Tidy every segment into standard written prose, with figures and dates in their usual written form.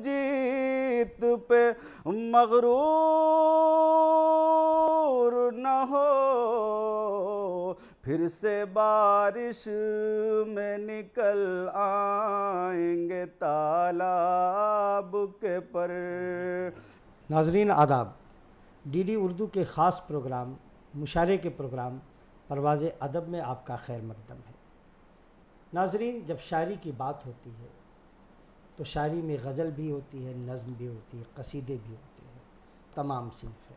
जीत पे मगरूर न हो, फिर से बारिश में निकल आएंगे तालाब के पर। नाज़रीन आदाब, डीडी उर्दू के ख़ास प्रोग्राम मुशारे के प्रोग्राम परवाज़ अदब में आपका खैर मकदम है। नाज़रीन, जब शायरी की बात होती है तो शायरी में गज़ल भी होती है, नज़्म भी होती है, कसीदे भी होते हैं, तमाम सिन्फ़ है।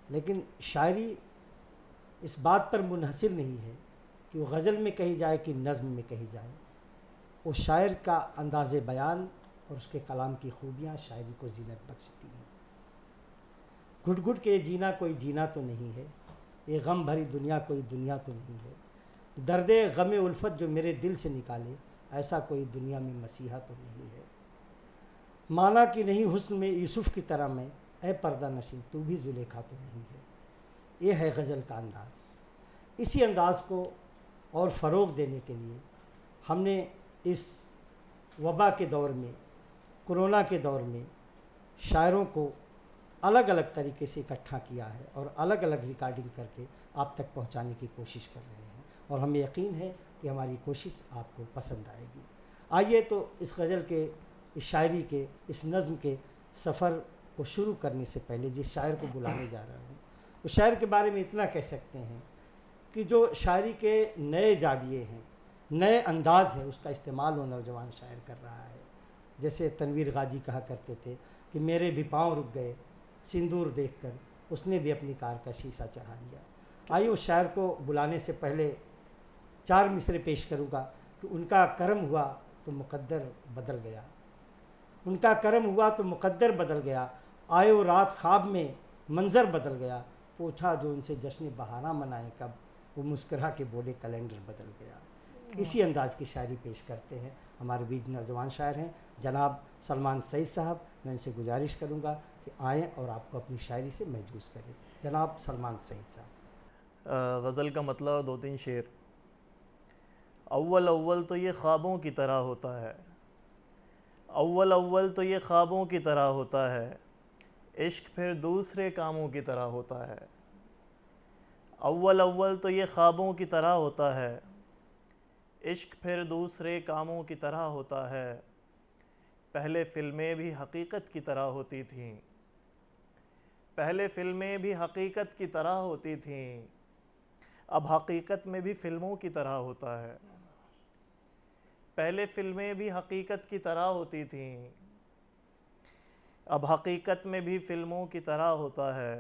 लेकिन शायरी इस बात पर मुनहसिर नहीं है कि वो गज़ल में कही जाए कि नज़्म में कही जाए। वो शायर का अंदाज़ बयान और उसके कलाम की खूबियाँ शायरी को ज़ीनत बख्शती हैं। घुट घुट के जीना कोई जीना तो नहीं है, ये गम भरी दुनिया कोई दुनिया तो नहीं है, दर्दे गम उल्फत जो मेरे दिल से निकाले, ऐसा कोई दुनिया में मसीहा तो नहीं है। माना कि नहीं हुस्न में यूसुफ़ की तरह मैं, ए पर्दा नशीं तू भी जुलेखा तो नहीं है। ये है गज़ल का अंदाज़। इसी अंदाज़ को और फ़रोग़ देने के लिए हमने इस वबा के दौर में, कोरोना के दौर में शायरों को अलग अलग तरीके से इकट्ठा किया है और अलग अलग रिकॉर्डिंग करके आप तक पहुंचाने की कोशिश कर रहे हैं, और हमें यकीन है कि हमारी कोशिश आपको पसंद आएगी। आइए तो इस गज़ल के, इस शायरी के, इस नज़्म के सफ़र को शुरू करने से पहले जिस शायर को बुलाने जा रहा हूँ, उस शायर के बारे में इतना कह सकते हैं कि जो शायरी के नए जाविये हैं, नए अंदाज़ है, उसका इस्तेमाल वो नौजवान शायर कर रहा है। जैसे तनवीर गाजी कहा करते थे कि मेरे भी पाँव रुक गए सिंदूर देखकर, उसने भी अपनी कार का शीशा चढ़ा लिया। आइए उस शायर को बुलाने से पहले 4 मिसरे पेश करूँगा कि उनका करम हुआ तो मुक़द्दर बदल गया, उनका करम हुआ तो मुक़द्दर बदल गया, आयो रात ख्वाब में मंज़र बदल गया, पूछा जो उनसे जश्न बहारा मनाए कब, वो मुस्कुरा के बोले कैलेंडर बदल गया। इसी अंदाज़ की शायरी पेश करते हैं हमारे बीच नौजवान शायर हैं जनाब सलमान सईद साहब। मैं उनसे गुजारिश करूंगा कि आएँ और आपको अपनी शायरी से महजूज़ करें। जनाब सलमान सईद साहब। गज़ल का मतलब और 2-3 शेर। अव्वल अव्वल तो ये ख्वाबों की तरह होता है, अव्वल अव्वल तो ये ख्वाबों की तरह होता है, इश्क फिर दूसरे कामों की तरह होता है। अव्वल अव्वल तो ये ख्वाबों की तरह होता है, इश्क फिर दूसरे कामों की तरह होता है। पहले फ़िल्में भी हकीकत की तरह होती थीं, पहले फ़िल्में भी हकीकत की तरह होती थीं, अब हकीकत में भी फ़िल्मों की तरह होता है। पहले फ़िल्में भी हकीकत की तरह होती थीं, अब हकीकत में भी फ़िल्मों की तरह होता है।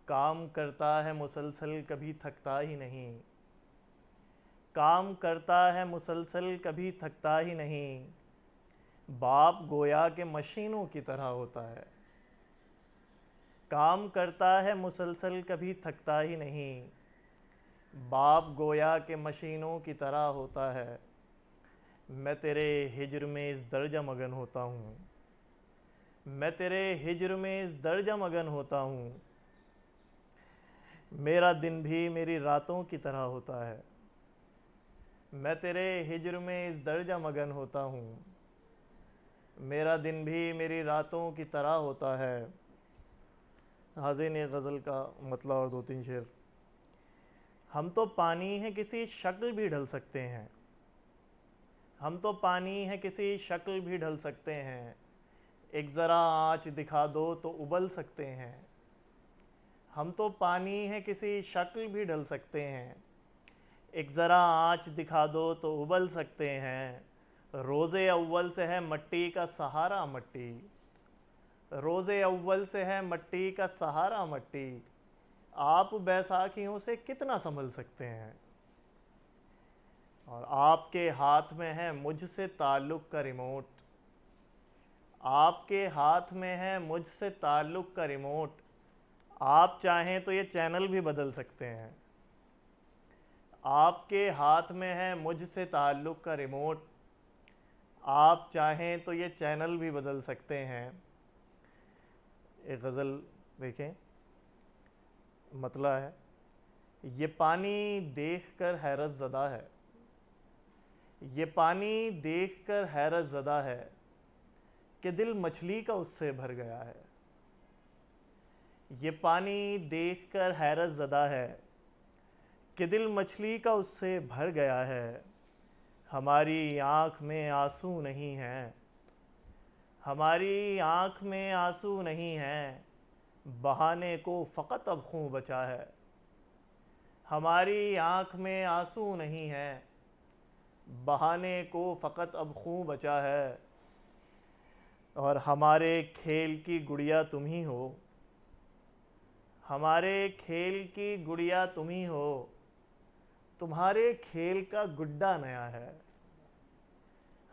काम करता है मुसलसल कभी थकता ही नहीं, काम करता है मुसलसल कभी थकता ही नहीं, बाप गोया के मशीनों की तरह होता है। काम करता है मुसलसल कभी थकता ही नहीं, बाप गोया के मशीनों की तरह होता है। मैं तेरे हिज्र में इस दर्जा मगन होता हूँ, मैं तेरे हिज्र में इस दर्जा मगन होता हूँ, मेरा दिन भी मेरी रातों की तरह होता है। मैं तेरे हिज्र में इस दर्जा मगन होता हूँ, मेरा दिन भी मेरी रातों की तरह होता है। हाज़िन ये गज़ल का मतलब और 2-3 शेर। हम तो पानी है किसी शक्ल भी ढल सकते हैं, हम तो पानी है किसी शक्ल भी ढल सकते हैं, एक ज़रा आँच दिखा दो तो उबल सकते हैं। हम तो पानी है किसी शक्ल भी ढल सकते हैं, एक ज़रा आँच दिखा दो तो उबल सकते हैं। रोज़े अव्वल से है मट्टी का सहारा मट्टी, रोज़े अव्वल से है मट्टी का सहारा मट्टी, आप बैसाखियों से कितना संभल सकते हैं। और आपके हाथ में है मुझसे ताल्लुक़ का रिमोट, आपके हाथ में है मुझसे ताल्लुक़ का रिमोट, आप चाहें तो ये चैनल भी बदल सकते हैं। आपके हाथ में है मुझसे ताल्लुक़ का रिमोट, आप चाहें तो ये चैनल भी बदल सकते हैं। एक गज़ल देखें, मतला है, ये पानी देखकर हैरत ज़दा है, ये पानी देखकर हैरत ज़दा है कि दिल मछली का उससे भर गया है। ये पानी देखकर हैरत ज़दा है कि दिल मछली का उससे भर गया है। हमारी आँख में आंसू नहीं हैं, हमारी आँख में आंसू नहीं हैं, बहाने को फ़कत अब खून बचा है। हमारी आँख में आंसू नहीं हैं, बहाने को फ़कत अब खून बचा है। और हमारे खेल की गुड़िया तुम ही हो, हमारे खेल की गुड़िया तुम ही हो, तुम्हारे खेल का गुड्डा नया है।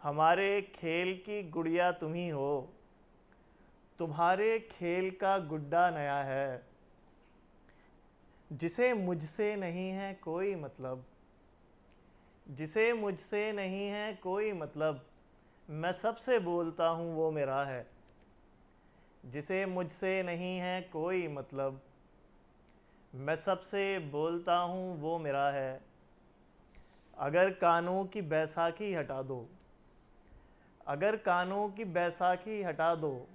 हमारे खेल की गुड़िया तुम ही हो, तुम्हारे खेल का गुड्डा नया है। जिसे मुझसे नहीं है कोई मतलब, जिसे मुझसे नहीं है कोई मतलब, मैं सबसे बोलता हूँ वो मेरा है। जिसे मुझसे नहीं है कोई मतलब, मैं सबसे बोलता हूँ वो मेरा है। अगर कानों की बैसाखी हटा दो, अगर कानों की बैसाखी हटा दो,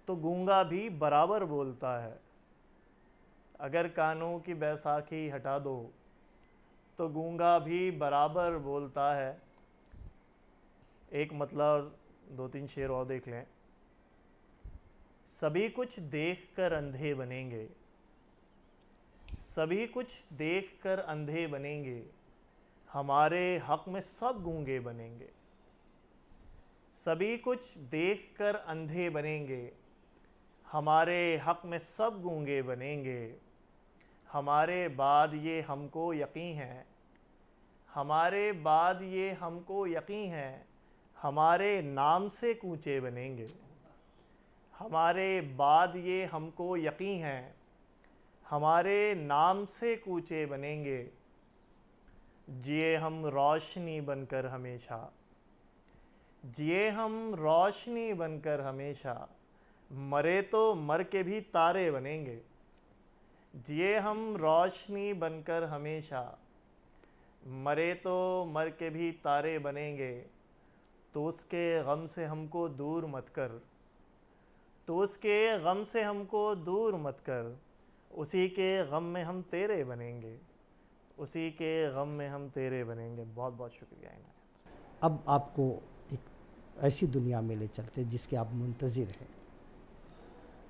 तो गूंगा भी बराबर बोलता है। अगर कानों की बैसाखी हटा दो, तो गूंगा भी बराबर बोलता है। एक मतलब दो तीन शेर और देख लें। सभी कुछ देखकर अंधे बनेंगे, सभी कुछ देखकर अंधे बनेंगे, हमारे हक में सब गूंगे बनेंगे। सभी कुछ देखकर अंधे बनेंगे, हमारे हक में सब गूंगे बनेंगे। हमारे बाद ये हमको यकीन है, हमारे बाद ये हमको यकीन है, हमारे नाम से कूचे बनेंगे। हमारे बाद ये हमको यकीन है, हमारे नाम से कूचे बनेंगे। जिए हम रोशनी बनकर हमेशा, जिए हम रोशनी बनकर हमेशा, मरे तो मर के भी तारे बनेंगे। जिए हम रोशनी बनकर हमेशा, मरे तो मर के भी तारे बनेंगे। तो उसके गम से हमको दूर मत कर, तो उसके गम से हमको दूर मत कर, उसी के गम में हम तेरे बनेंगे, उसी के गम में हम तेरे बनेंगे। बहुत बहुत शुक्रिया इनायत। अब आपको एक ऐसी दुनिया में ले चलते जिसके आप मुंतज़िर हैं।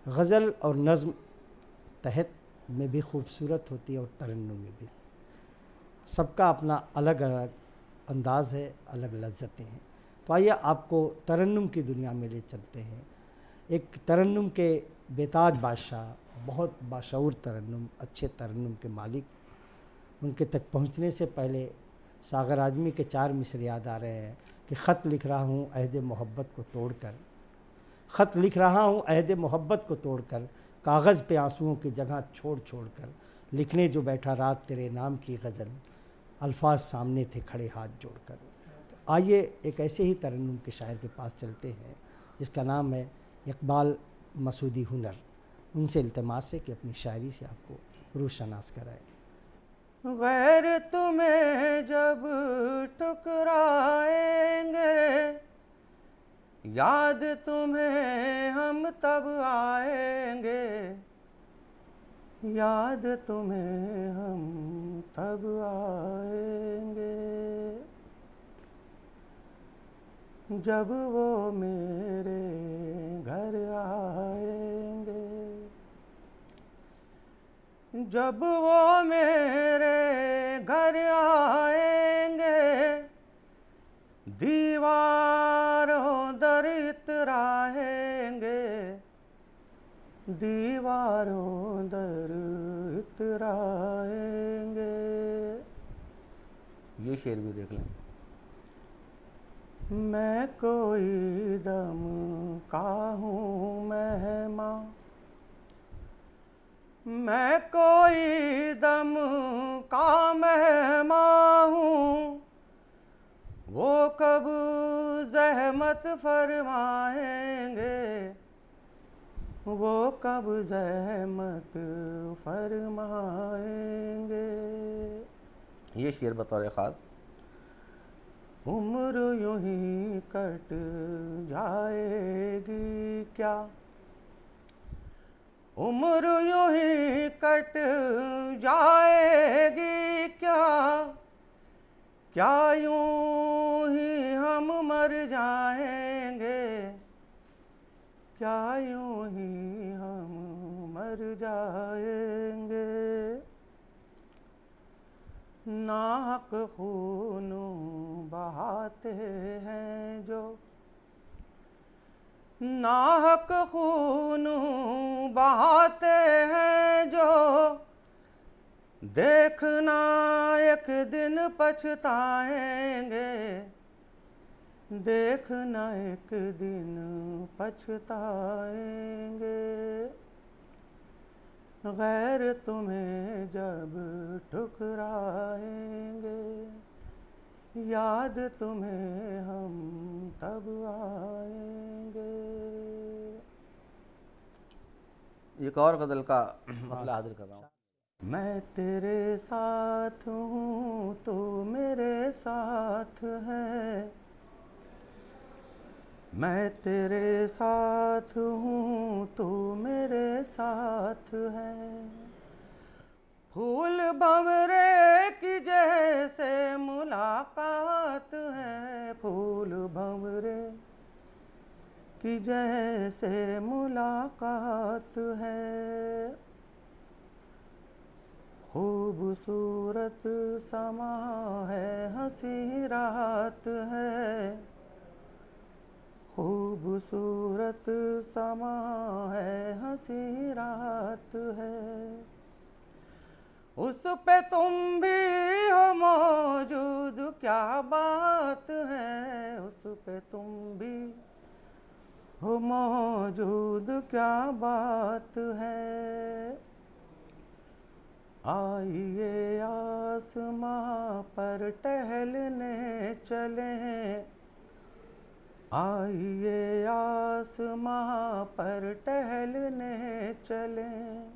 गज़ल और नज़्म तहत में भी खूबसूरत होती है और तरन्नुम में भी। सबका अपना अलग अलग अंदाज़ है, अलग लज्जतें हैं। तो आइए आपको तरन्नुम की दुनिया में ले चलते हैं। एक तरन्नुम के बेताज बादशाह, बहुत बाशऊर तरन्नुम, अच्छे तरन्नुम के मालिक, उनके तक पहुंचने से पहले सागर आज़मी के 4 मिसरे याद आ रहे हैं कि ख़त लिख रहा हूँ अहद मोहब्बत को तोड़कर, ख़त लिख रहा हूँ अहद मोहब्बत को तोड़कर, कागज़ पे आंसुओं की जगह छोड़ छोड़ कर, लिखने जो बैठा रात तेरे नाम की गज़ल, अल्फाज सामने थे खड़े हाथ जोड़कर। तो आइए एक ऐसे ही तरन्नुम के शायर के पास चलते हैं जिसका नाम है इकबाल मसूदी हुनर। उनसे इल्तिमास है कि अपनी शायरी से आपको रूशनास कराए। गैर तुम्हें जब ठुकराएंगे, याद तुम्हें हम तब आएंगे, याद तुम्हें हम तब आएंगे, जब वो मेरे घर आएंगे, जब वो मेरे घर आएंगे, दीवारों दर इतराएंगे, दीवारों दर इतराएंगे। ये शेर भी देख लें। मैं कोई दम का हूँ मेहमान, मैं कोई दम का मेहमान हूँ, वो कब ज़हमत फरमाएंगे, वो कब ज़हमत फरमाएंगे। ये शेर बतौर ख़ास। उम्र यूं ही कट जाएगी क्या, उम्र यूं ही कट जाएगी क्या, क्या यूं ही हम मर जाएंगे, क्या यूं ही हम मर जाएंगे। नाहक खून बहाते हैं जो, नाहक खून बहाते हैं जो, देखना एक दिन पछताएंगे, देखना एक दिन पछताएंगे। गैर तुम्हें जब ठुकराएंगे, याद तुम्हें हम तब आएंगे। एक और गज़ल का मतलब हाजिर कर रहा हूँ। मैं तेरे साथ हूँ तो मेरे साथ है, मैं तेरे साथ हूँ तो मेरे साथ है। फूल भंवरे की जैसे मुलाकात है, फूल भंवरे की जैसे मुलाकात है। खूबसूरत समा है, हंसी रात है, खूबसूरत समा है, हंसी रात है। उस पे तुम भी हो मौजूद, क्या बात है, उस पे तुम भी हो मौजूद, क्या बात है। आइए आसमां पर टहलने चलें, आइए आसमां पर टहलने चलें।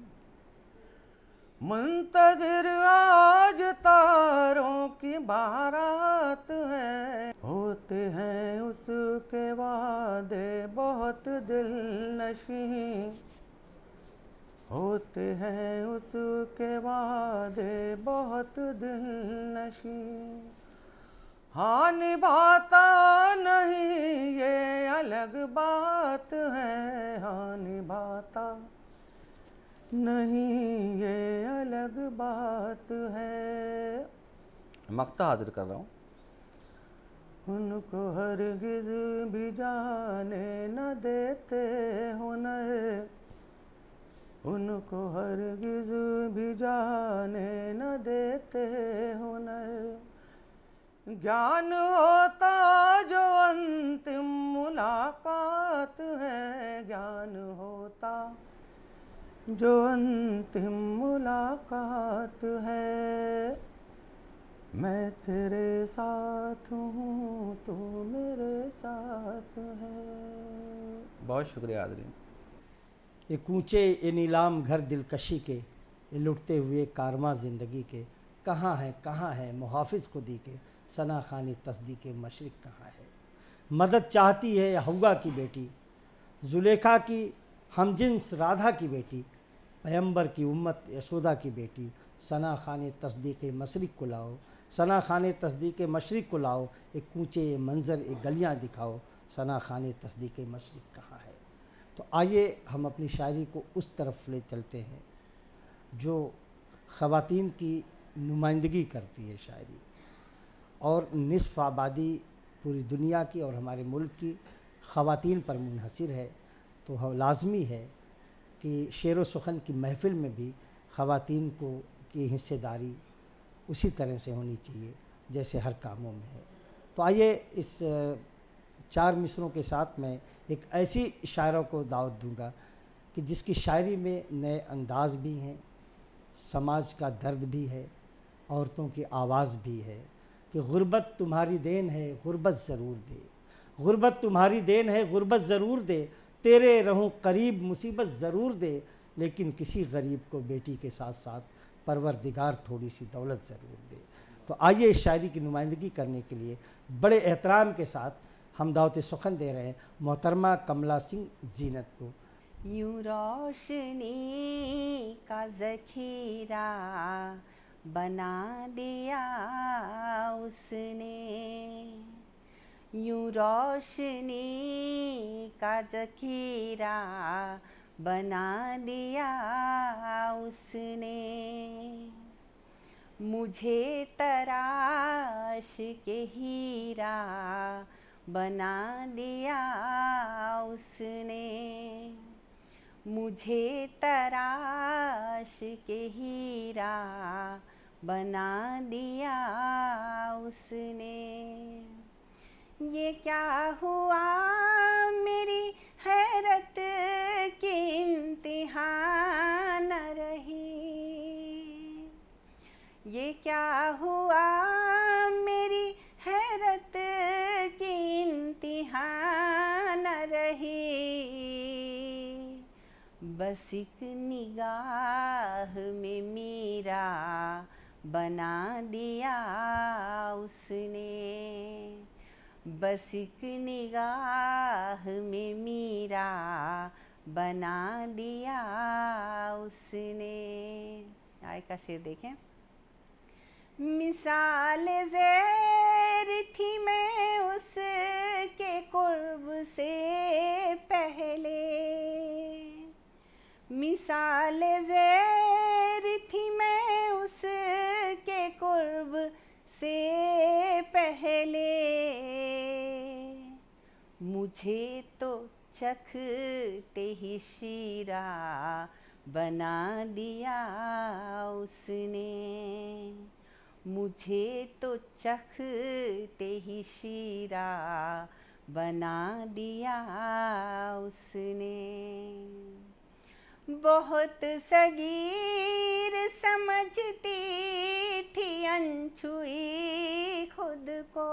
मुंतज़िर आज तारों की बारात है, होते हैं उसके वादे बहुत दिलनशीं, होते हैं उसके वादे बहुत दिलनशीं। हाँ निभाता नहीं ये अलग बात है, हाँ निभाता नहीं ये अलग बात है। मक्ता हाजिर कर रहा हूँ। उनको हरगिज़ भी जाने न देते हुनर, उनको हरगिज़ भी जाने न देते हुनर। ज्ञान होता जो अंतिम मुलाकात है, ज्ञान होता जो अंतिम मुलाकात है। मैं तेरे साथ हूँ तू मेरे साथ है। बहुत शुक्रिया हाज़रीन। ये कूचे ये नीलाम घर दिलकशी के, ये लुटते हुए कारवां ज़िंदगी के, कहाँ है मुहाफ़िज़ खुदी के, सना खानी तस्दीक़ मशरिक़ कहाँ है। मदद चाहती है हव्वा की बेटी, जुलेखा की हमजिन्स राधा की बेटी, पैगंबर की उम्मत यशोदा की बेटी, सना खाने तस्दीक़ मशरिक़ को लाओ, सना खाने तस्दीक़ मशरिक़ को लाओ। एक कूचे ये मंज़र एक गलियाँ दिखाओ, सना खाने तस्दीक़ मशरिक़ कहाँ है। तो आइए हम अपनी शायरी को उस तरफ ले चलते हैं जो ख़वातीन की नुमाइंदगी करती है शायरी, और निसफ़ आबादी पूरी दुनिया की और हमारे मुल्क की ख़वातीन पर मुनहसर है। तो हम लाज़मी है कि शेर व सुखन की महफ़िल में भी ख़वातीन को की हिस्सेदारी उसी तरह से होनी चाहिए जैसे हर कामों में है। तो आइए इस 4 मिसरों के साथ मैं एक ऐसी शायरों को दावत दूंगा कि जिसकी शायरी में नए अंदाज़ भी हैं, समाज का दर्द भी है, औरतों की आवाज़ भी है कि गुर्बत तुम्हारी देन है गुर्बत ज़रूर दे, गुर्बत तुम्हारी देन है गुर्बत ज़रूर दे, तेरे रहूं करीब मुसीबत ज़रूर दे, लेकिन किसी गरीब को बेटी के साथ साथ परवरदिगार थोड़ी सी दौलत ज़रूर दे। तो आइए इस शायरी की नुमाइंदगी करने के लिए बड़े एहतराम के साथ हम दावत सुखन दे रहे हैं मोहतरमा कमला सिंह जीनत को। यूं रोशनी का ज़ख़ीरा बना दिया उसने, यूं रोशनी का ज़ख़ीरा बना दिया उसने, मुझे तराश के हीरा बना दिया उसने, मुझे तराश के हीरा बना दिया उसने। ये क्या हुआ मेरी हैरत की इंतहा न रही, ये क्या हुआ मेरी हैरत की इंतहा न रही, बस एक निगाह में मेरा बना दिया उसने, बस एक निगाह में मेरा बना दिया उसने। आय का शेर देखें। मिसाल ज़ैर थी मैं उसके कुर्ब से पहले, मिसाल ज़ैर थी मैं उसके कुर्ब से पहले, मुझे तो चखते ही शीरा बना दिया उसने, मुझे तो चखते ही शीरा बना दिया उसने। बहुत सगीर समझती थी अनछुई खुद को,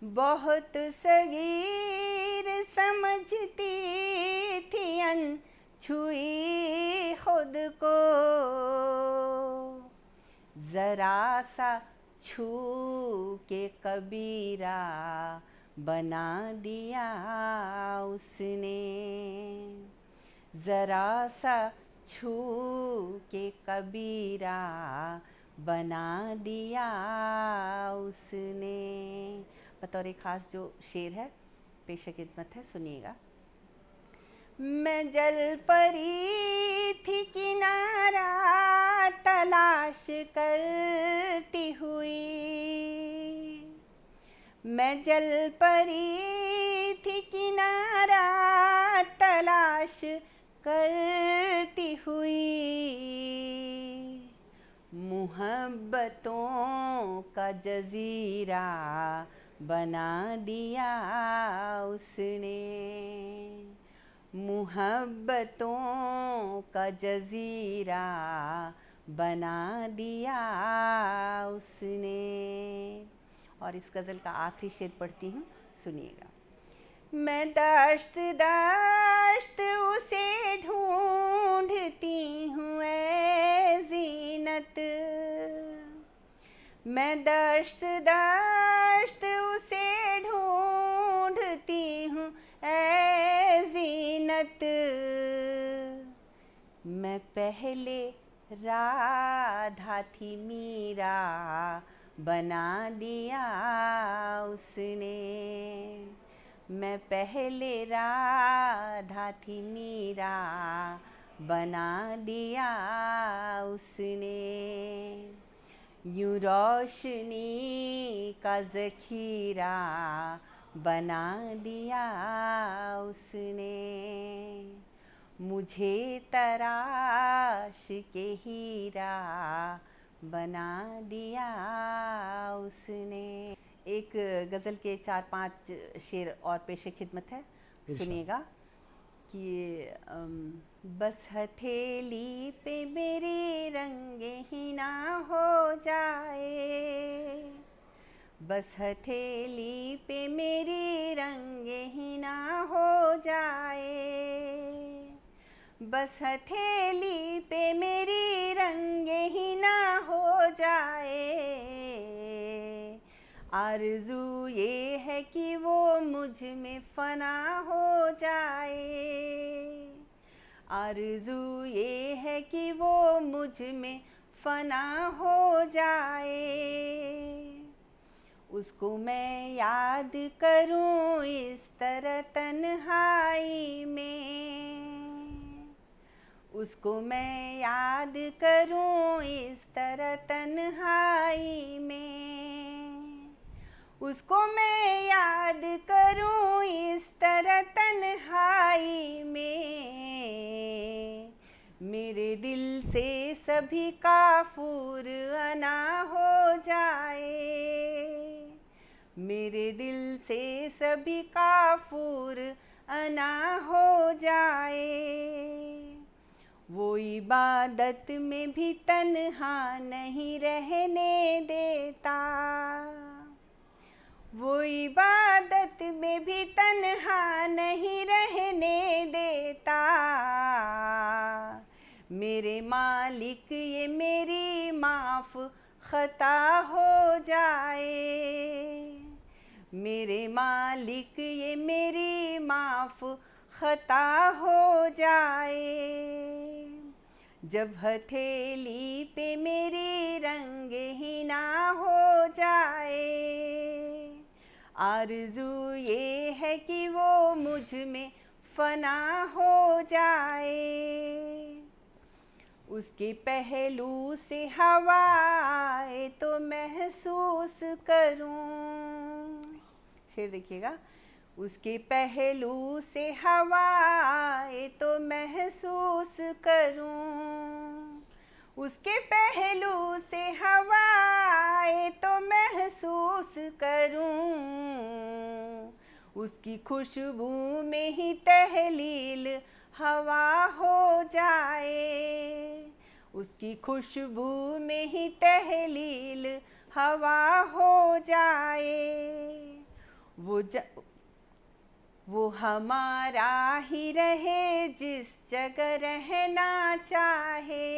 बहुत सगीर समझती थी अनछुई खुद को, ज़रा सा छू के कबीरा बना दिया उसने, ज़रा सा छू के कबीरा बना दिया उसने। बतौर एक ख़ास जो शेर है पेश खिदमत है, सुनिएगा। मैं जल परी थी किनारा तलाश करती हुई, मैं जल परी थी किनारा तलाश करती हुई, मुहब्बतों का जज़ीरा बना दिया उसने, मुहब्बतों का जज़ीरा बना दिया उसने। और इस गज़ल का आखिरी शेर पढ़ती हूँ, सुनिएगा। मैं दश्त दश्त उसे ढूंढती हूँ ऐ ज़ीनत, मैं दश्त दश्त उसे ढूंढती हूँ ऐ ज़ीनत, मैं पहले राधा थी मीरा बना दिया उसने, मैं पहले राधा थी मीरा बना दिया उसने, यूं रोशनी का ज़ख़ीरा बना दिया उसने, मुझे तराश के हीरा बना दिया उसने। एक गज़ल के 4-5 शेर और पेश खिदमत है, सुनिएगा कि बस हथेली पे मेरे रंगे ही ना हो जाए, बस हथेली पे मेरी रंगे ही ना हो जाए, बस हथेली पे मेरी रंगे ही ना हो जाए, आरज़ू ये है कि वो मुझ में फ़ना हो जाए, आरज़ू ये है कि वो मुझ में फ़ना हो जाए। उसको मैं याद करूं इस तरह तन्हाई में, उसको मैं याद करूं इस तरह तन्हाई में, उसको मैं याद करूं इस तरह तन्हाई में। मेरे दिल से सभी काफूर अना हो जाए, मेरे दिल से सभी काफूर अना हो जाए। वो इबादत में भी तन्हा नहीं रहने देता, वो इबादत में भी तन्हा नहीं रहने देता। मेरे मालिक ये मेरी माफ़ खता हो जाए, मेरे मालिक ये मेरी माफ़ खता हो जाए। जब हथेली पे मेरी रंग ही ना हो जाए, आरज़ू ये है कि वो मुझ में फ़ना हो जाए। उसके पहलू से हवा आए तो महसूस करूं, शेर देखिएगा, उसके पहलू से हवा आए तो महसूस करूं, उसके पहलू से हवा आए तो महसूस करूं। उसकी खुशबू में ही तहलील हवा हो जाए, उसकी खुशबू में ही तहलील हवा हो जाए। वो हमारा ही रहे जिस जगह रहना चाहे,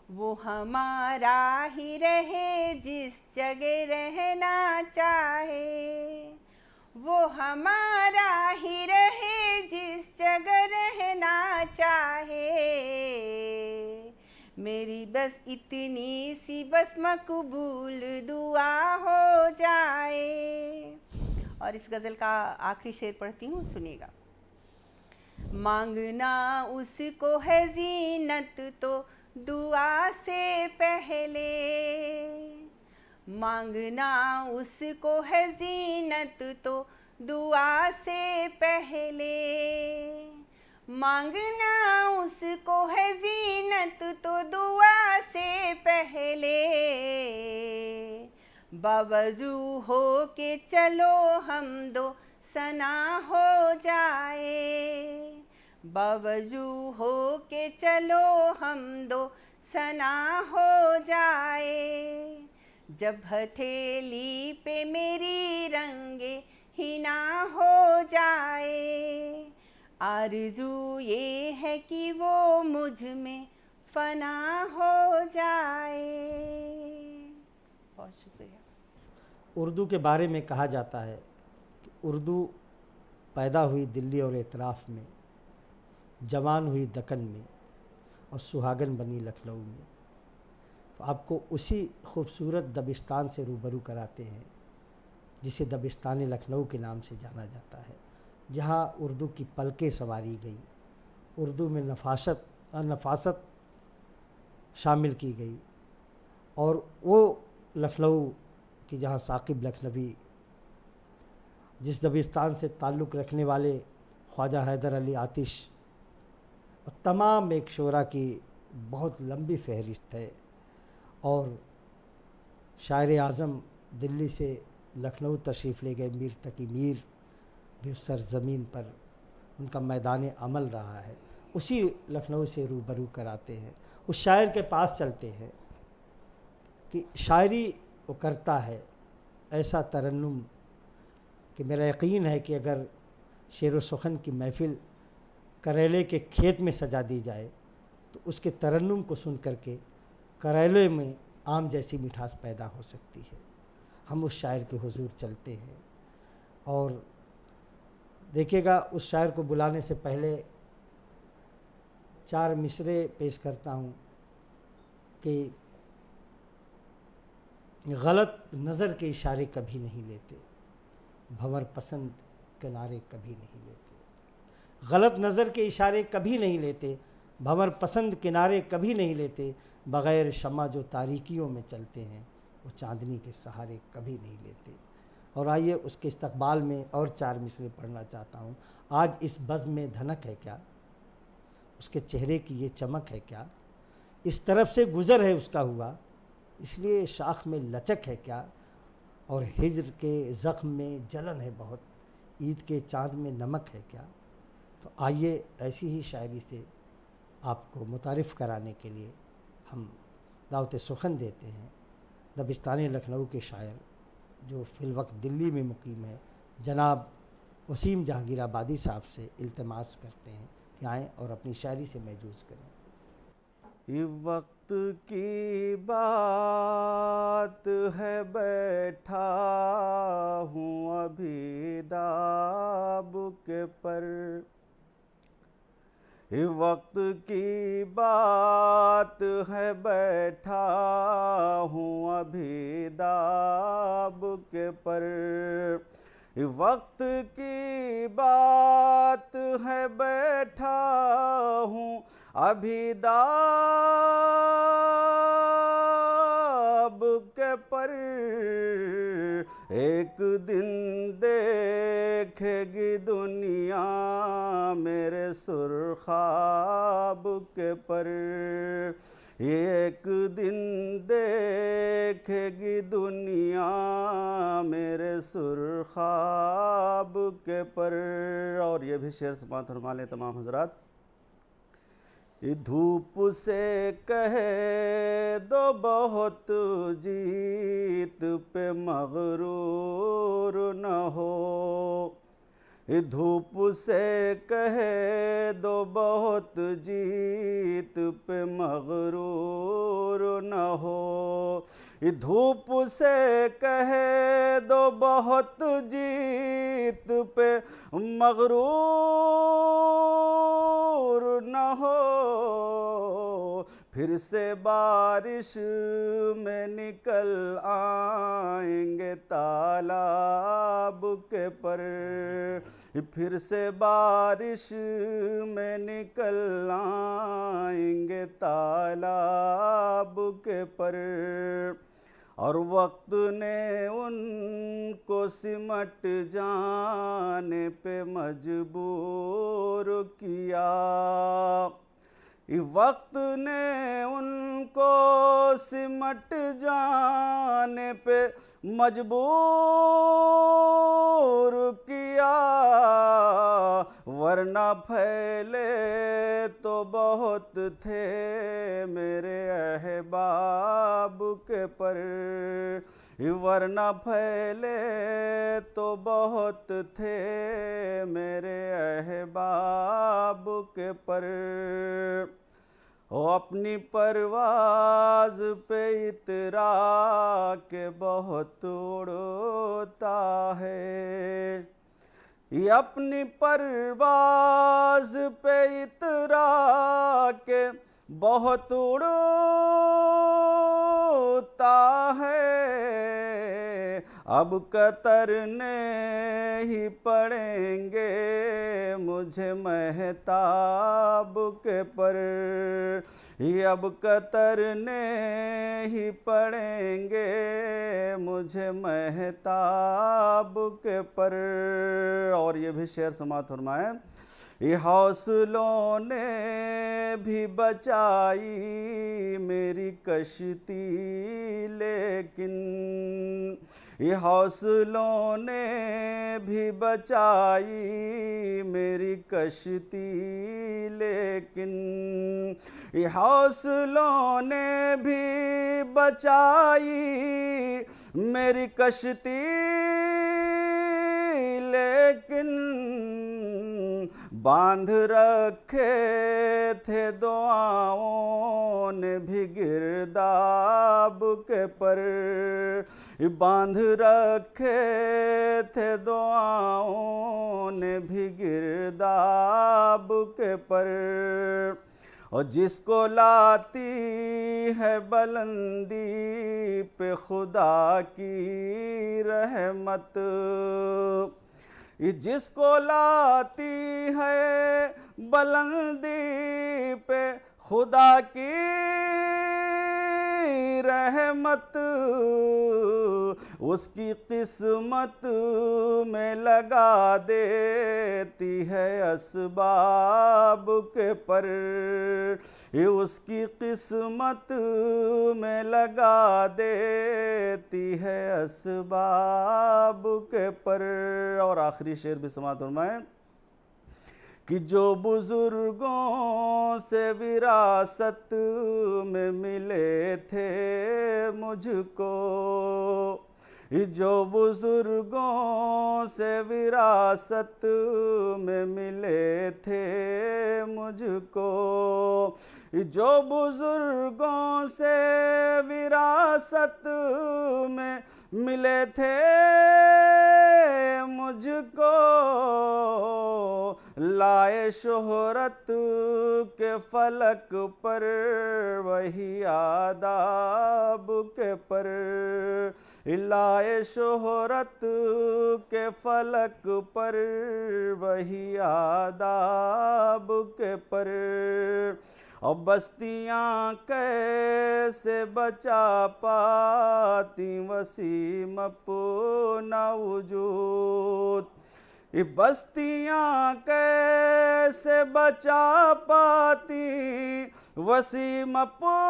वो हमारा ही रहे जिस जगह रहना चाहे, वो हमारा ही रहे जिस जगह रहना चाहे। मेरी बस इतनी सी बस मकबूल दुआ हो जाए। और इस गज़ल का आखिरी शेर पढ़ती हूँ, सुनिएगा। मांगना उसको है ज़ीनत तो दुआ से पहले, मांगना उसको है ज़ीनत तो दुआ से पहले, मांगना उसको है ज़ीनत तो दुआ से पहले। बावजू हो के चलो हम दो सना हो जाए, बावजू हो के चलो हम दो सना हो जाए। जब हथेली पे मेरी रंगे ही ना हो जाए, आरज़ू ये है कि वो मुझ में फ़ना हो जाए। बहुत शुक्रिया। उर्दू के बारे में कहा जाता है कि उर्दू पैदा हुई दिल्ली और एतराफ़ में, जवान हुई दक्कन में और सुहागन बनी लखनऊ में। तो आपको उसी खूबसूरत दबिस्तान से रूबरू कराते हैं जिसे दबिस्तान लखनऊ के नाम से जाना जाता है, जहाँ उर्दू की पलकें संवारी गई, उर्दू में नफासत शामिल की गई। और वो लखनऊ कि जहाँ साकिब लखनवी, जिस दबिस्तान से ताल्लुक़ रखने वाले ख्वाजा हैदर अली आतिश और तमाम एक शोरा की बहुत लंबी फहरिस्त है। और शायर आज़म दिल्ली से लखनऊ तशरीफ़ ले गए मीर तकी मीर भी उस सरज़मीन पर उनका मैदान अमल रहा है। उसी लखनऊ से रूबरू कराते हैं, उस शायर के पास चलते हैं कि शायरी वो करता है ऐसा तरन्नुम कि मेरा यकीन है कि अगर शेर व सुखन की महफ़िल करेले के खेत में सजा दी जाए तो उसके तरन्नुम को सुन करके करेले में आम जैसी मिठास पैदा हो सकती है। हम उस शायर के हुजूर चलते हैं। और देखिएगा, उस शायर को बुलाने से पहले 4 मिसरे पेश करता हूँ कि गलत नज़र के इशारे कभी नहीं लेते, भंवर पसंद किनारे कभी नहीं लेते। गलत नज़र के इशारे कभी नहीं लेते, भंवर पसंद किनारे कभी नहीं लेते। बग़ैर शमा जो तारीकियों में चलते हैं, वो चांदनी के सहारे कभी नहीं लेते। और आइए उसके इस्तकबाल में और 4 मिसरे पढ़ना चाहता हूँ। आज इस बज़्म में धनक है क्या, उसके चेहरे की ये चमक है क्या, इस तरफ से गुज़र है उसका हुआ, इसलिए शाख में लचक है क्या, और हिज्र के ज़ख्म में जलन है बहुत, ईद के चाँद में नमक है क्या। तो आइए ऐसी ही शायरी से आपको मुतारिफ़ कराने के लिए हम दावत सुखन देते हैं दबिस्तान लखनऊ के शायर जो फ़िलवक्त दिल्ली में मुकीम है, जनाब वसीम जहांगीराबादी साहब से इल्तिमास करते हैं कि आएँ और अपनी शायरी से महजूज़ करें। ये वक्त की बात है, बैठा हूँ अभी दाब के पर। ये वक्त की बात है, बैठा हूँ अभी दाब के पर। ये वक्त की बात है, बैठा हूँ अभी दाब के पर। एक दिन देखेगी दुनिया मेरे सुरखाब के पर। एक दिन देखेगी दुनिया मेरे सुरखाब के पर। और ये भी शेर समात फरमा लें तमाम हजरात। धूप से कहे दो बहुत जीत पे मगरूर न हो। धूप से कहे दो बहुत जीत पे मगरूर न हो। धूप से कहे दो बहुत जीत पे मगरूर न हो। फिर से बारिश में निकल आएंगे तालाब के पर। फिर से बारिश में निकल आएंगे तालाब के पर। और वक्त ने उनको सिमट जाने पे मजबूर किया। वक्त ने उनको सिमट जाने पे मजबूर किया। वरना फैले तो बहुत थे मेरे अहबाब के पर। वरना फैले तो बहुत थे मेरे अहबाब के पर। अपनी परवाज़ पे इतरा के बहुत उड़ता है। ये अपनी परवाज़ पे इतरा के बहुत उड़ता है। अब कतरने ही पड़ेंगे मुझे महताब के पर। ये अब कतरने ही पड़ेंगे मुझे महताब के पर। और ये भी शेर समात फरमाएं। ये हौसलों ने भी बचाई मेरी कश्ती लेकिन। ये हौसलों ने भी बचाई मेरी कश्ती लेकिन। ये हौसलों ने भी बचाई मेरी कश्ती लेकिन। बांध रखे थे दुआओं ने भी गिरदाब के पर, बांध रखे थे दुआओं ने भी गिरदाब के पर। और जिसको लाती है बुलंदी पे खुदा की रहमत, जिसको लाती है बुलंदी पे खुदा की रहमत, उसकी किस्मत में लगा देती है असबाब के पर, ये उसकी किस्मत में लगा देती है असबाब के पर। और आखिरी शेर भी समाअत फरमाएं कि जो बुजुर्गों से विरासत में मिले थे मुझको, जो बुजुर्गों से विरासत में मिले थे मुझको, जो बुजुर्गों से विरासत में मिले थे मुझको, लाए शोहरत के फलक पर वही आदाब के पर, लाए शोहरत के फलक पर वही आदाब के पर। और बस्तियाँ कैसे बचा पाती वसीम अपना वजूद, ये बस्तियाँ कैसे बचा पाती वसीम अपना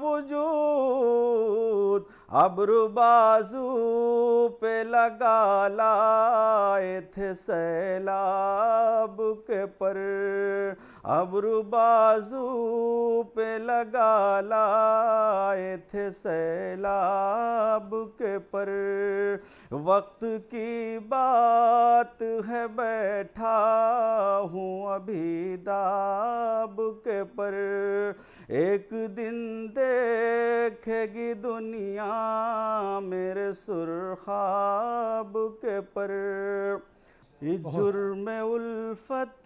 वजूद, अब्रू बाजू पे लगा लाए थे सैलाब के पर, अब्रू बाजू पे लगा लाए थे सैलाब के पर। वक्त की बात है बैठा हूँ अभी दाब के पर, एक दिन देखेगी दुनिया मेरे सुरखाब के पर। ये जुर्म उल्फत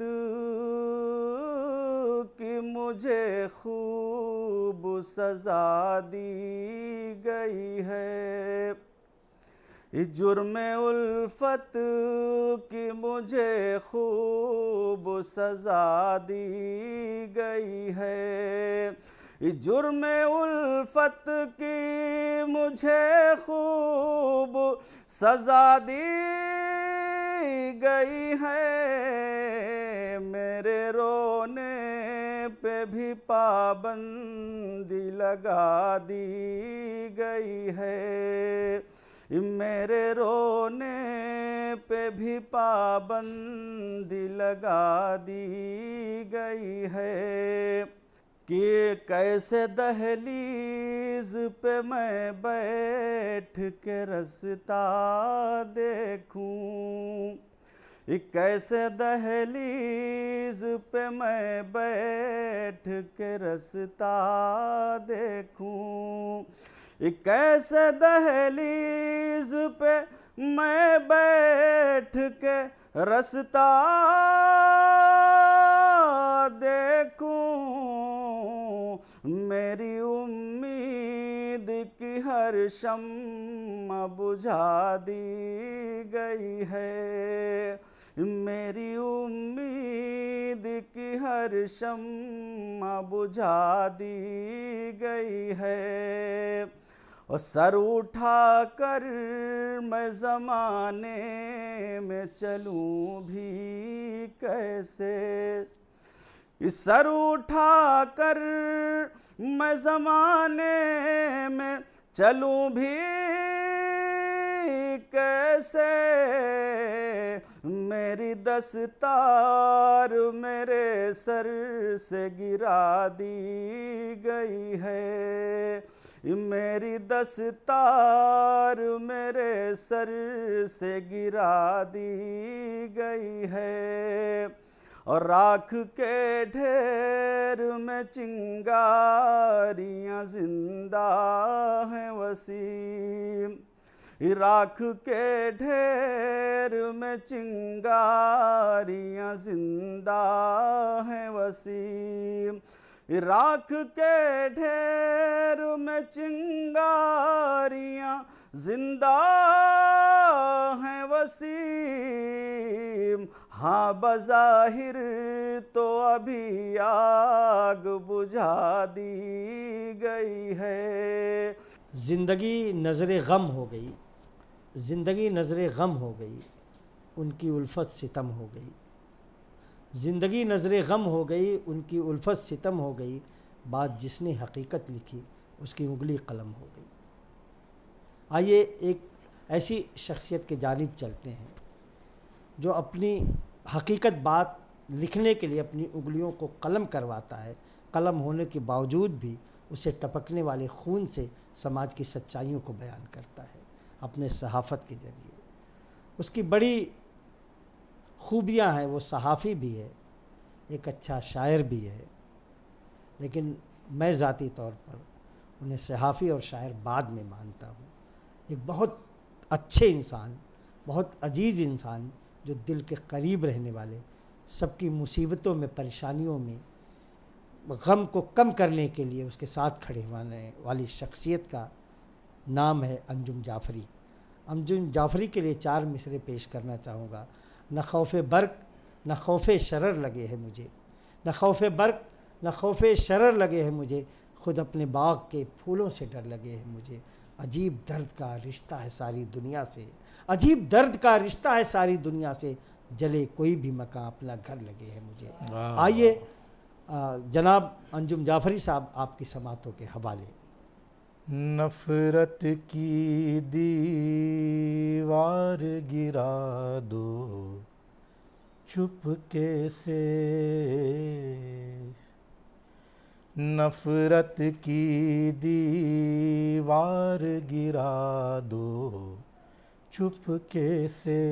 की मुझे खूब सजा दी गई है, इस जुर्म उल्फत की मुझे खूब सजा दी गई है, इस जुर्म उल्फत की मुझे खूब सजा दी गई है। मेरे रोने पे भी पाबंदी लगा दी गई है, मेरे रोने पे भी पाबंदी लगा दी गई है। कि कैसे दहलीज पे मैं बैठ के रास्ता देखूं, कैसे दहलीज पे मैं बैठ के रास्ता देखूं, कैसे दहलीज पे मैं बैठ के रास्ता देखूं, मेरी उम्मीद की हर शम्मा बुझा दी गई है, मेरी उम्मीद की हर शम्मा बुझा दी गई है। और सर उठा कर मैं ज़माने में चलूं भी कैसे, इस सर उठा कर मैं ज़माने में चलूं भी कैसे, मेरी दस्तार मेरे सर से गिरा दी गई है, मेरी दस्तार मेरे सर से गिरा दी गई है, और राख के ढेर में चिंगारियां जिंदा हैं वसीम। राख के ढेर में चिंगारियां जिंदा हैं वसीम। राख के ढेर में चिंगारियां जिंदा हैं वसीम। हाँ बज़ाहिर तो अभी आग बुझा दी गई है। ज़िंदगी नज़र गम हो गई, ज़िंदगी नज़र गम हो गई, उनकी उल्फत सितम हो गई। ज़िंदगी नज़र गम हो गई, उनकी उल्फत सितम हो गई, बात जिसने हकीकत लिखी उसकी उंगली कलम हो गई। आइए एक ऐसी शख्सियत के जानिब चलते हैं जो अपनी हकीकत बात लिखने के लिए अपनी उंगलियों को कलम करवाता है। कलम होने के बावजूद भी उसे टपकने वाले खून से समाज की सच्चाइयों को बयान करता है अपने सहाफ़त के ज़रिए। उसकी बड़ी खूबियाँ हैं, वो सहाफ़ी भी है, एक अच्छा शायर भी है, लेकिन मैं ज़ाती तौर पर उन्हें सहाफ़ी और शायर बाद में मानता हूँ। एक बहुत अच्छे इंसान, बहुत अजीज़ इंसान, जो दिल के करीब रहने वाले, सबकी मुसीबतों में, परेशानियों में गम को कम करने के लिए उसके साथ खड़े होने वाली शख्सियत का नाम है अंजुम जाफ़री। अंजुम जाफ़री के लिए 4 मिसरे पेश करना चाहूँगा। न खौफ़ बर्क न खौफ़ शरर लगे है मुझे, न खौफ़ बर्क न खौफ़ शरर लगे है मुझे, ख़ुद अपने बाग के फूलों से डर लगे है मुझे। अजीब दर्द का रिश्ता है सारी दुनिया से, अजीब दर्द का रिश्ता है सारी दुनिया से, जले कोई भी मकान अपना घर लगे है मुझे। आइए जनाब अंजुम जाफ़री साहब आपकी समातों के हवाले। नफ़रत की दीवार गिरा दो चुपके से, नफ़रत की दीवार गिरा दो चुपके से,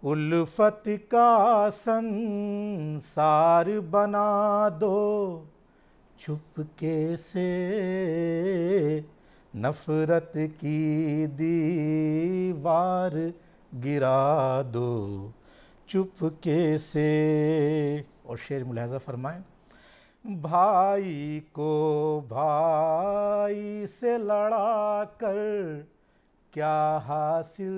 उल्फत का संसार बना दो चुपके से, नफ़रत की दीवार गिरा दो चुपके से। और शेर मुलाहज़ा फरमाएं। भाई को भाई से लड़ा कर क्या हासिल,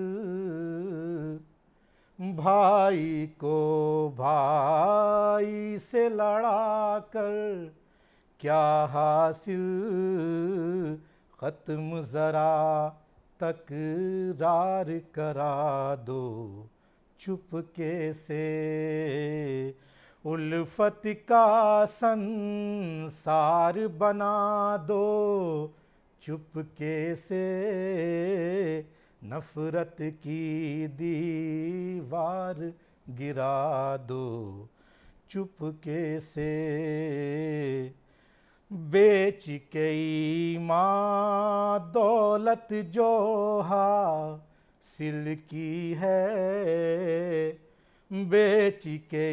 भाई को भाई से लड़ा कर क्या हासिल, ख़त्म ज़रा तकरार करा दो चुपके से, उल्फत का संसार बना दो चुपके से, नफ़रत की दीवार गिरा दो चुपके से। बेच के ईमान दौलत जो हासिल की है, बेच के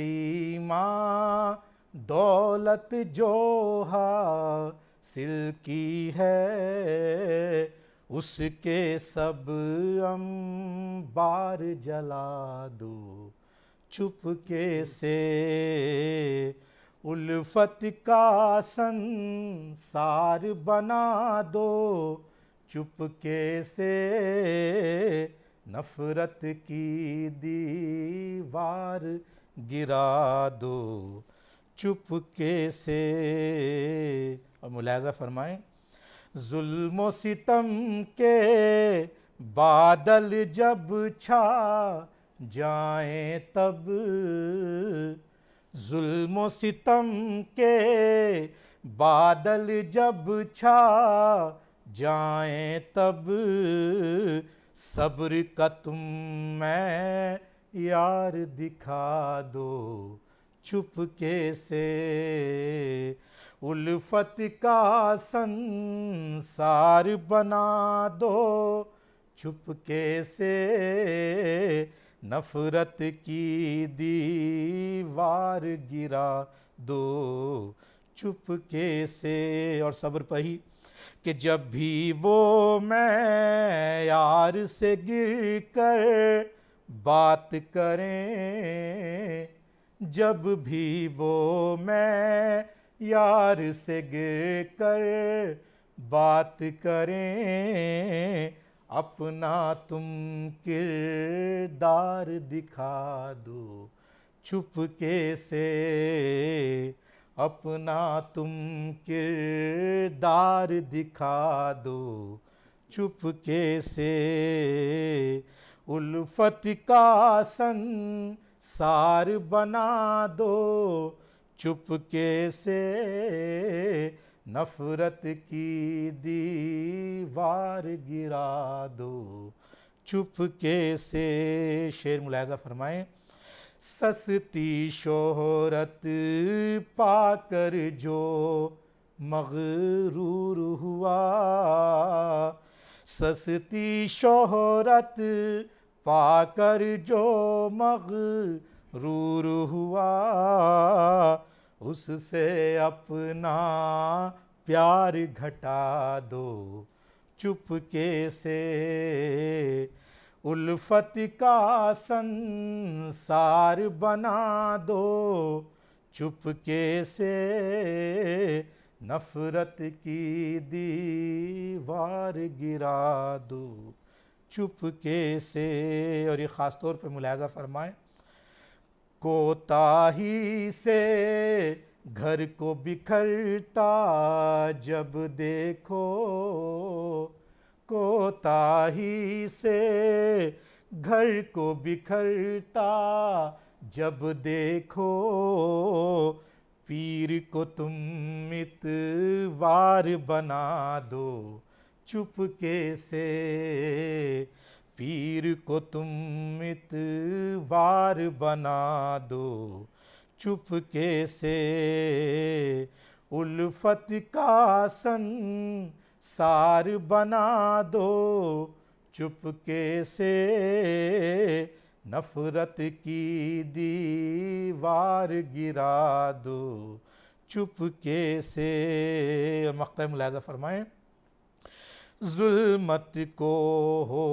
ईमान दौलत जो हासिल की है, उसके सब अंबार जला दो चुपके से, उल्फत का संसार बना दो चुपके से, नफ़रत की दीवार गिरा दो चुपके से। और मुलाहज़ा फरमाएं। जुल्म सितम के बादल जब छा जाएं तब, जुल्म सितम के बादल जब छा जाएं तब, सब्र का तुम मैं यार दिखा दो चुपके से, उल्फत का संसार बना दो चुपके से, नफरत की दीवार गिरा दो चुपके से। और सब्र पही कि जब भी वो मैं यार से गिर कर बात करें, जब भी वो मैं यार से गिर कर बात करें, अपना तुम किरदार दिखा दो चुपके से, अपना तुम किरदार दिखा दो चुपके से। उल्फत का संसार बना दो चुपके से, नफरत की दीवार गिरा दो चुपके से। शेर मुलाहिज़ा फरमाएं। सस्ती शोहरत पाकर जो मगरूर हुआ, सस्ती शोहरत पाकर जो मगरूर हुआ, उससे अपना प्यार घटा दो चुपके से। उल्फत का संसार बना दो चुपके से, नफरत की दीवार गिरा दो चुपके से। और ये ख़ास तौर पे मुलाहिज़ा फरमाएं, कोताही से घर को बिखरता जब देखो, कोताही से घर को बिखरता जब देखो, पीर को तुम मितवार बना दो चुपके से, पीर को तुम मितवार बना दो चुपके से। उल्फत का संसार बना दो चुपके से, नफरत की दीवार गिरा दो चुपके से। और मक़ता मुलाहिज़ा फरमाएं, ज़ुल्मत को हो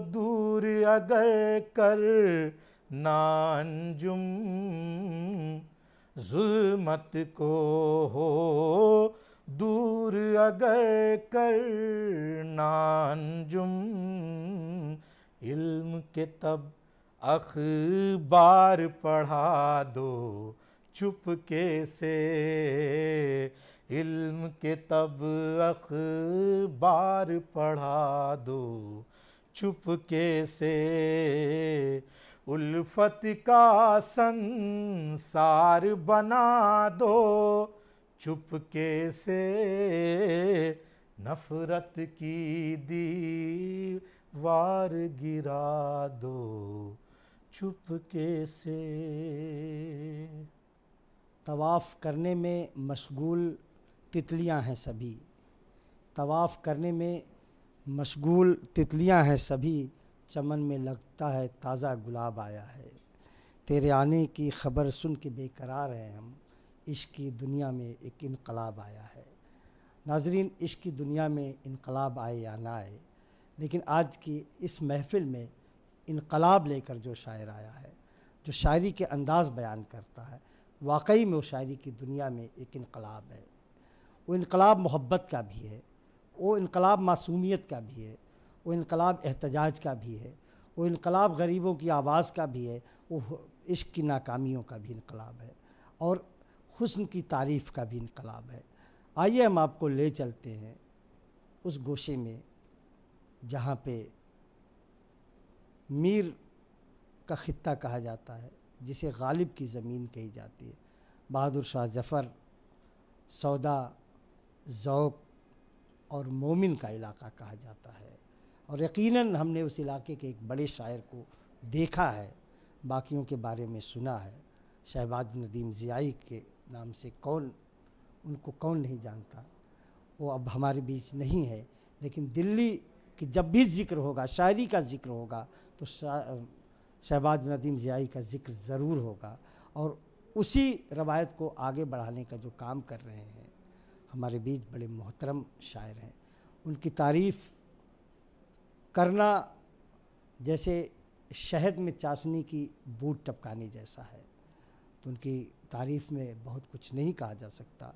दूर अगर कर नांजुम, ज़ुल्मत को हो दूर अगर कर नांजुम, इल्म के तब अखबार पढ़ा दो चुपके से, इल्म के तब अखबार पढ़ा दो चुपके से। उल्फत का संसार बना दो चुपके से, नफरत की दीवार गिरा दो चुपके से। तवाफ़ करने में मशगूल तितलियां हैं सभी, तवाफ़ करने में मशगूल तितलियां हैं सभी, चमन में लगता है ताज़ा गुलाब आया है। तेरे आने की ख़बर सुन के बेकरार हैं हम, इश्क़ की दुनिया में एक इनकलाब आया है। नाज़रीन, इश्क़ की दुनिया में इनकलाब आए या ना आए, लेकिन आज की इस महफ़िल में इनकलाब लेकर जो शायर आया है, जो शायरी के अंदाज़ बयान करता है, वाकई में वो शायरी की दुनिया में एक इनकलाब है। वो इनकलाब मोहब्बत का भी है, वो इनकलाब मासूमियत का भी है, वो इनकलाब एहतजाज का भी है, वो इनकलाब गरीबों की आवाज़ का भी है, वो इश्क़ की नाकामियों का भी इनकलाब है, और हुस्न की तारीफ़ का भी इनकलाब है। आइए हम आपको ले चलते हैं उस गोशे में जहाँ पे मीर का ख़ित्ता कहा जाता है, जिसे गालिब की ज़मीन कही जाती है। बहादुर शाह ज़फ़र, सौदा, ज़ौक़ और मोमिन का इलाक़ा कहा जाता है। और यकीनन हमने उस इलाके के एक बड़े शायर को देखा है, बाकियों के बारे में सुना है। शहबाज नदीम ज़ियाई के नाम से कौन उनको कौन नहीं जानता, वो अब हमारे बीच नहीं है, लेकिन दिल्ली की जब भी ज़िक्र होगा, शायरी का ज़िक्र होगा, तो शहबाज नदीम ज़ियाई का ज़िक्र ज़रूर होगा। और उसी रवायत को आगे बढ़ाने का जो काम कर रहे हैं हमारे बीच बड़े मोहतरम शायर हैं। उनकी तारीफ़ करना जैसे शहद में चाशनी की बूंद टपकाने जैसा है, तो उनकी तारीफ़ में बहुत कुछ नहीं कहा जा सकता।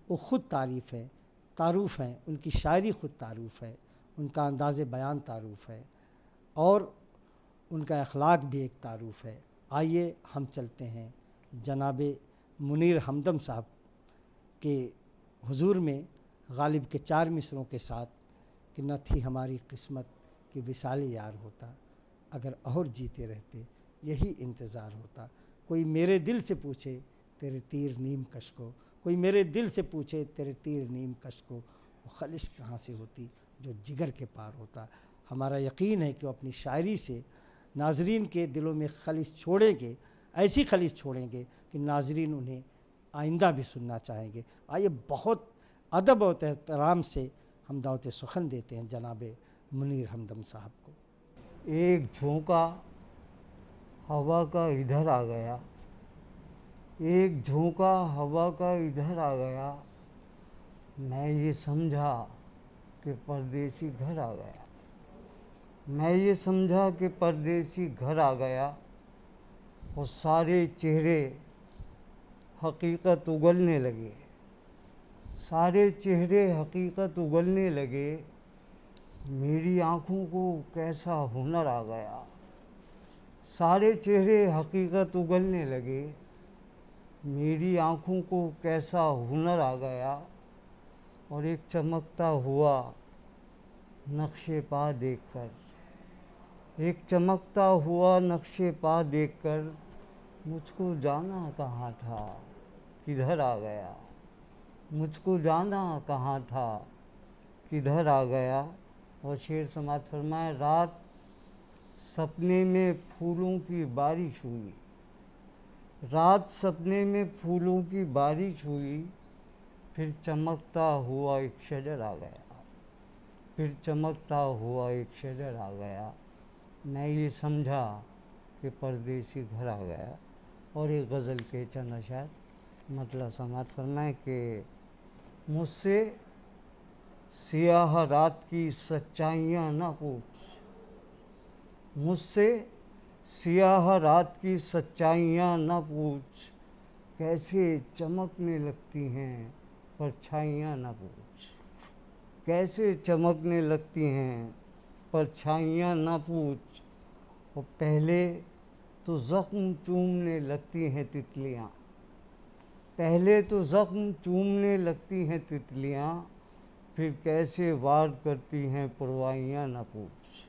वो ख़ुद तारीफ़ है, तारुफ़ हैं, उनकी शायरी ख़ुद तारुफ़ है, उनका अंदाज़े बयान तारुफ़ है, और उनका अखलाक भी एक तारुफ़ है। आइए हम चलते हैं जनाबे मुनीर हमदम साहब के हुजूर में गालिब के 4 मिसरों के साथ कि न थी हमारी किस्मत कि विसाल यार होता, अगर और जीते रहते यही इंतज़ार होता। कोई मेरे दिल से पूछे तेरे तीर नीम कश को, कोई मेरे दिल से पूछे तेरे तीर नीम कश को, वो खलिश कहाँ से होती जो जिगर के पार होता। हमारा यकीन है कि वो अपनी शायरी से नाजरीन के दिलों में खलिश छोड़ेंगे, ऐसी खलिश छोड़ेंगे कि नाजरीन उन्हें आइंदा भी सुनना चाहेंगे। आइए बहुत अदब और एहतराम से हम दावत सुखन देते हैं जनाबे मुनीर हमदम साहब को। एक झोंका हवा का इधर आ गया, एक झोंका हवा का इधर आ गया, मैं ये समझा कि परदेसी घर आ गया, मैं ये समझा कि परदेसी घर आ गया, और सारे चेहरे हकीकत उगलने लगे, सारे चेहरे हकीकत उगलने लगे, मेरी आँखों को कैसा हुनर आ गया, सारे चेहरे हकीकत उगलने लगे, मेरी आँखों को कैसा हुनर आ गया, और एक चमकता हुआ नक्शे पा देखकर, एक चमकता हुआ नक्शे पा देखकर मुझको जाना कहाँ था किधर आ गया, मुझको जाना कहाँ था किधर आ गया। और शेर समाप्त फरमाए, रात सपने में फूलों की बारिश हुई, रात सपने में फूलों की बारिश हुई, फिर चमकता हुआ एक शजर आ गया, फिर चमकता हुआ एक शजर आ गया, मैं ये समझा कि परदेसी घर आ गया। और एक गज़ल के चंद अशआर मतलब समाप्त फरमाए कि मुझसे सियाह रात की सच्चाइयाँ ना पूछ, मुझसे सियाह रात की सच्चाइयाँ ना पूछ, कैसे चमकने लगती हैं परछाइयाँ ना पूछ, कैसे चमकने लगती हैं परछाइयाँ ना पूछ, और पहले तो ज़ख्म चूमने लगती हैं तितलियाँ, पहले तो ज़ख्म चूमने लगती हैं तितलियाँ, फिर कैसे वार करती हैं परवाइयाँ न पूछ,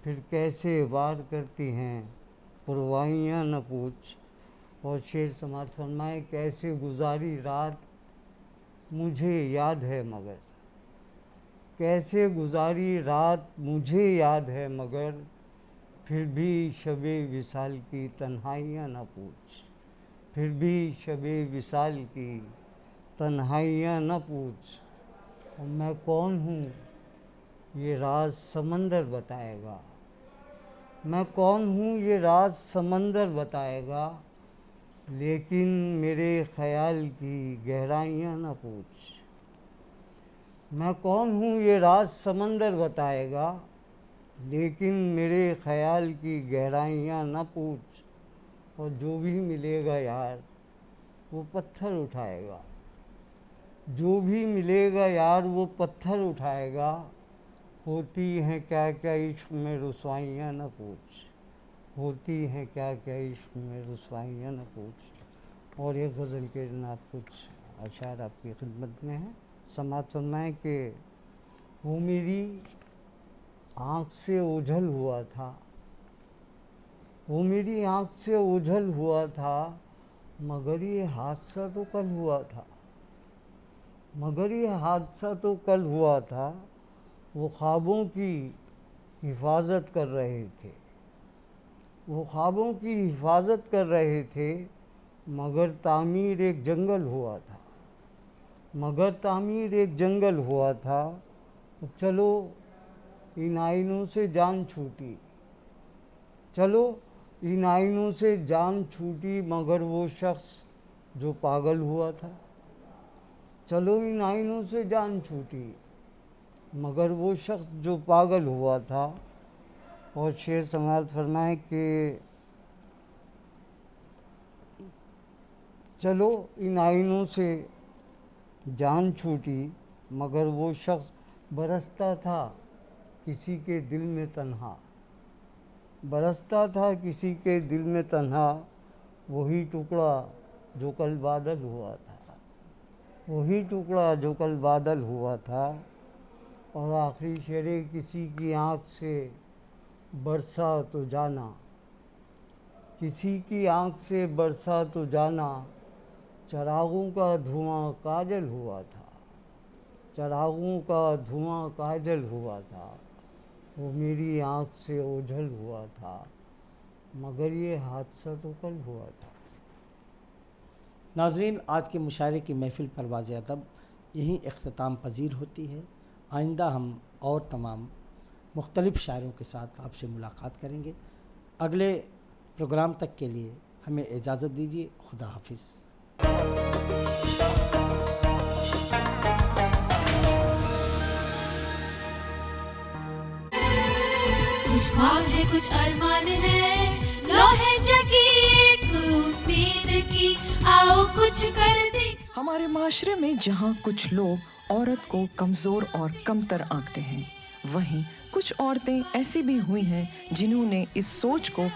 फिर कैसे वार करती हैं परवाइयाँ न पूछ। और शेर समाप्त फरमाए, कैसे गुजारी रात मुझे याद है मगर, कैसे गुजारी रात मुझे याद है मगर, फिर भी शबे विसाल की तन्हाइयाँ न पूछ, फिर भी शबे विसाल की तन्हाइयाँ न पूछ। और मैं कौन हूँ ये राज समंदर बताएगा, मैं कौन हूँ ये राज समंदर बताएगा, लेकिन मेरे ख़याल की गहराइयाँ न पूछ, मैं कौन हूँ ये राज समंदर बताएगा, लेकिन मेरे ख़याल की गहराइयाँ न पूछ। और जो भी मिलेगा यार वो पत्थर उठाएगा, जो भी मिलेगा यार वो पत्थर उठाएगा, होती हैं क्या क्या इश्क में रुसवाइयाँ न पूछ, होती हैं क्या क्या इश्क में रुसवाइयाँ न पूछ। और एक गज़ल के जनाब कुछ अशार आपकी खिदमत में है, समात फरमाएं कि वो मेरी आँख से ओझल हुआ था, वो मेरी आँख से ओझल हुआ था, मगर ये हादसा तो कल हुआ था, मगर ये हादसा तो कल हुआ था। वो ख्वाबों की हिफाजत कर रहे थे, वो ख्वाबों की हिफाजत कर रहे थे, मगर तामीर एक जंगल हुआ था, मगर तामीर एक जंगल हुआ था। चलो इन आइनों से जान छूटी, चलो इन आइनों से जान छूटी, मगर वो शख्स जो पागल हुआ था। चलो इन आइनों से जान छूटी, मगर वो शख्स जो पागल हुआ था। और शेर समाअत फरमाए कि चलो इन आइनों से जान छूटी, मगर वो शख्स बरसता था किसी के दिल में तन्हा, बरसता था किसी के दिल में तन्हा। वही टुकड़ा जो कल बादल हुआ था, वही टुकड़ा जो कल बादल हुआ था। और आखिरी शेरे किसी की आँख से बरसा तो जाना, किसी की आँख से बरसा तो जाना, चरागों का धुआं काजल हुआ था, चरागों का धुआं काजल हुआ था। वो मेरी आँख से ओझल हुआ था, मगर ये हादसा तो कल हुआ था। नाज़रीन, आज के मुशायरे की महफ़िल परवाज़ अदब यहीं इख्तिताम पजीर होती है। आइंदा हम और तमाम मुख्तलिफ़ शायरों के साथ आपसे मुलाकात करेंगे। अगले प्रोग्राम तक के लिए हमें इजाज़त दीजिए। खुदा हाफिज़। कुछ ख्वाब है, कुछ अरमान है, लो है जगी एक उम्मीद की, आओ कुछ कर दे। हमारे माशरे में जहाँ कुछ लोग औरत को कमज़ोर और कमतर आंकते हैं, वहीं कुछ औरतें ऐसी भी हुई हैं जिन्होंने इस सोच को